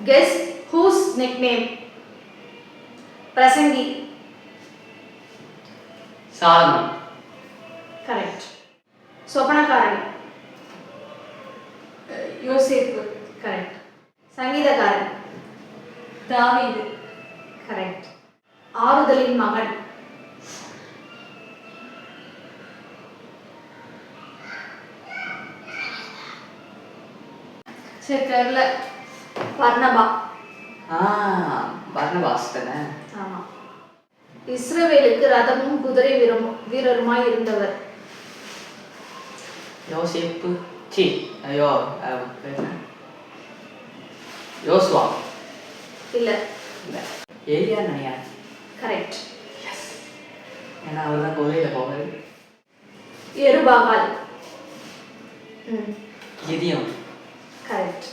Guess whose nickname? Prasangi. Solomon. Correct. Sopanakaran. Yosef. Correct. Sangidakaran. David. Correct. ஆறுதலின் மகன். சரி தெரியல. பர்னபா. பர்னபாஸ் தானே. ஆமா. இஸ்ரவேலுக்கு ரதமும் குதிரை வீரருமாய் இருந்தவர். யோசேப்பு. ஐயோ யோசுவா. இல்ல. ஏலியா நினைக்கிறேன். கரெக்ட். ஏன்னா அவர் தான் குதிரையில் போவார். எருபாகால். கிதியோன். கரெக்ட்.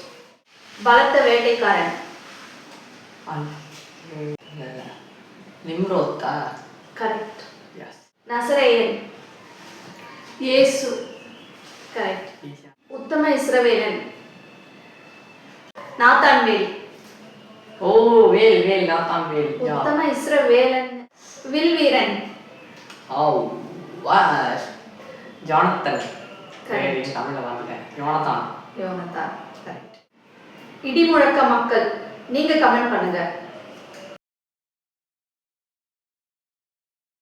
பலத்த வேட்டைக்காரன். நிம்ரோத்தா. கரெக்ட். எஸ். நசரேயன். இயேசு. கரெக்ட். உத்தம இஸ்ரவேலன். நாத்தான்வேல். ஓ வேல் நாத்தான்வேல். உத்தம இஸ்ரவேலன். வில்வீரன். ஜானத்தன். Correct. தமிழ்ல வாங்கிட்டேன். யோனத்தான். கரெக்ட். இடிமுழக்க மக்கள். நீங்க கமெண்ட் பண்ணுங்க.